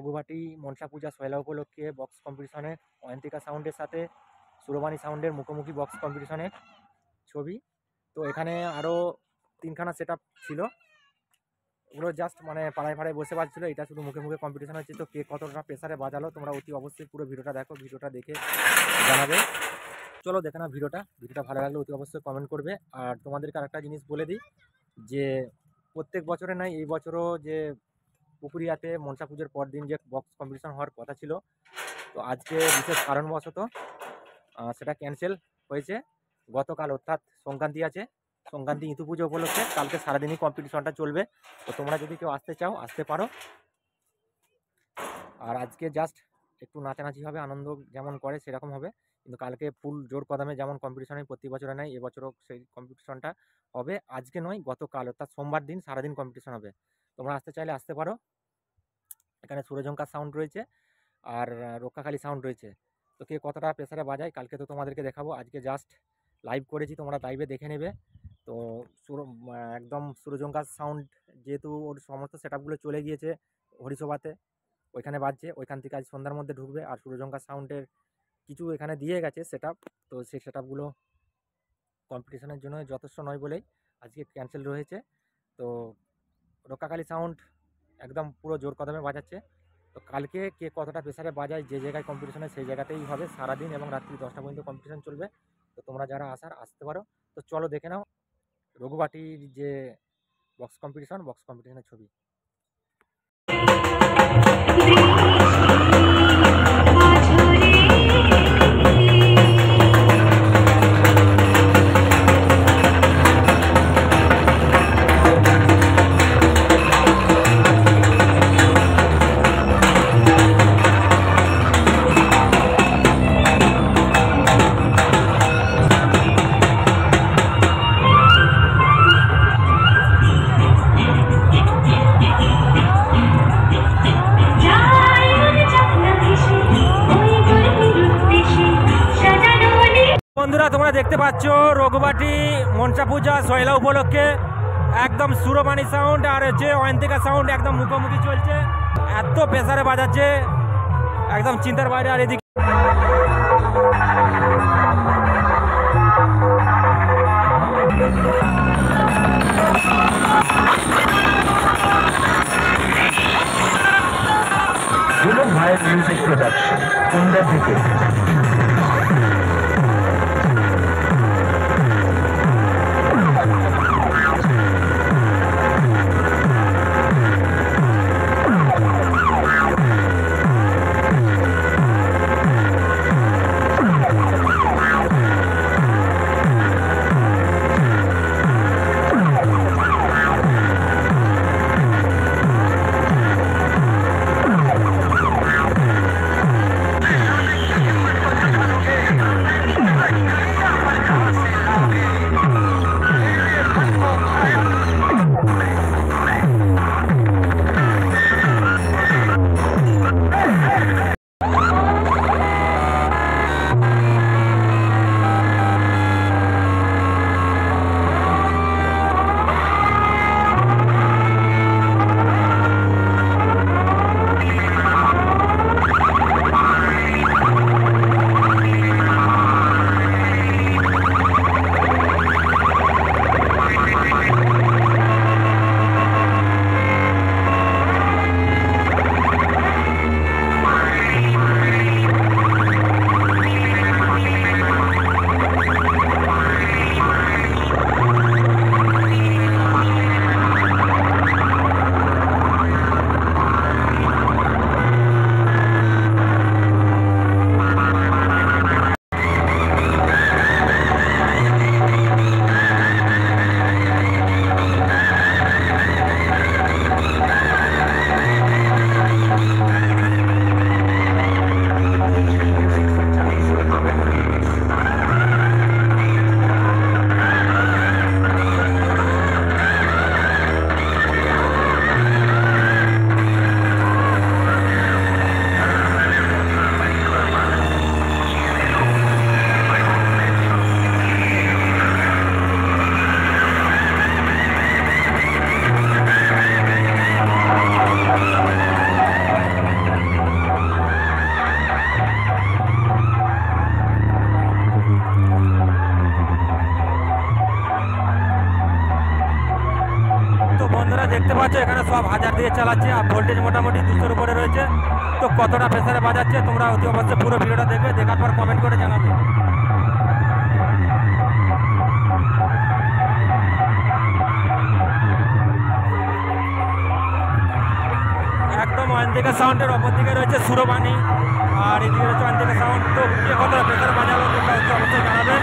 রঘুবাটি মনসা পূজা সয়লা উপলক্ষে বক্স কম্পিটিশনে অয়ন্তিকা সাউন্ডের সাথে সুরবাণী সাউন্ডের মুখোমুখি বক্স কম্পিটিশনের ছবি। তো এখানে আরও 3খানা সেট আপ ছিল, ওগুলো জাস্ট মানে পাড়ায় পাড়ায় বসে বাজছিল। এটা শুধু মুখে মুখে কম্পিটিশন হচ্ছে। তো কে কতটা প্রেসারে বাজালো তোমরা অতি অবশ্যই পুরো ভিডিওটা দেখো, ভিডিওটা দেখে জানাবে। চলো দেখে না ভিডিওটা ভালো লাগলে অতি অবশ্যই কমেন্ট করবে। আর তোমাদেরকে আরেকটা জিনিস বলে দিই যে প্রত্যেক বছরে নাই এই বছরও যে পুকুরিয়াতে মনসা পুজোর পর দিন যে বক্স কম্পিটিশন হওয়ার কথা ছিল, তো আজকে বিশেষ কারণবশত সেটা ক্যান্সেল হয়েছে। গতকাল অর্থাৎ সংক্রান্তি আছে, সংক্রান্তি ইঁতু পুজো উপলক্ষে কালকে সারাদিনই কম্পিটিশনটা চলবে। তো তোমরা যদি কেউ আসতে চাও আসতে পারো। আর আজকে জাস্ট একটু নাচানাচি হবে, আনন্দ যেমন করে সেরকম হবে, কিন্তু কালকে ফুল জোর কদমে যেমন কম্পিটিশনে প্রতি বছরে নেয় এবছরও সেই কম্পিটিশনটা হবে। আজকে নয় গতকাল অর্থাৎ সোমবার দিন সারাদিন কম্পিটিশন হবে। তোমরা আসতে চাইলে আসতে পারো। এখানে সুরজঙ্কার সাউন্ড রয়েছে আর রক্ষাকালী সাউন্ড রয়েছে। তো কে কতটা প্রেসারে বাজায় কালকে তো তোমাদেরকে দেখাবো। আজকে জাস্ট লাইভ করেছি, তোমরা লাইভে দেখে নেবে। তো একদম সুরজঙ্কার সাউন্ড যেহেতু ওর সমস্ত সেট আপগুলো চলে গিয়েছে হরিসভাতে, ওইখানে বাজছে, ওইখান থেকে আজ সন্ধ্যার মধ্যে ঢুকবে। আর সুরজঙ্কার সাউন্ডের কিছু এখানে দিয়ে গেছে সেট আপ, তো সেই সেট আপগুলো কম্পিটিশনের জন্য যথেষ্ট নয় বলেই আজকে ক্যান্সেল রয়েছে। তো রক্ষাকালী সাউন্ড একদম পুরো জোর কদমে বাজাচ্ছে। তো কালকে কে কতটা প্রেসারে বাজায় যে জায়গায় কম্পিটিশনে সেই জায়গাতেই হবে সারাদিন, এবং রাত্রি 10টা পর্যন্ত কম্পিটিশন চলবে। তো তোমরা যারা আসতে পারো। তো চলো দেখে নাও রঘুবাটির যে বক্স কম্পিটিশনের ছবি। বন্ধুরা তোমরা দেখতে পাচ্ছ রঘুবাটি মনসা পূজা সয়লা উপলক্ষে একদম সুরবাণী সাউন্ড আর হচ্ছে অয়ন্তিকা সাউন্ড একদম মুখোমুখি চলছে। এত প্রেসারে বাজাচ্ছে একদম চিন্তার বাইরে। আর এদিকে মিউজিক প্রোডাকশন সন্ধ্যার দিকে পাচ্ছ এখানে সব 1000 দিয়ে চালাচ্ছে, আর ভোল্টেজ মোটামুটি 200-এর উপরে রয়েছে। তো কতটা প্রেসারে বাজাচ্ছে তোমরা অতি অবশ্যই পুরো ভিডিওটা দেখবে, দেখার পর কমেন্ট করে জানাবে। একদম ওয়ানদিকে সাউন্ডের অপর দিকে রয়েছে সুরবাণী, আর এদিকে রয়েছে ওয়ানদিকে সাউন্ড। তো কে কতটা প্রেসার বাজালো তোমরা অতি অবশ্যই জানাবে।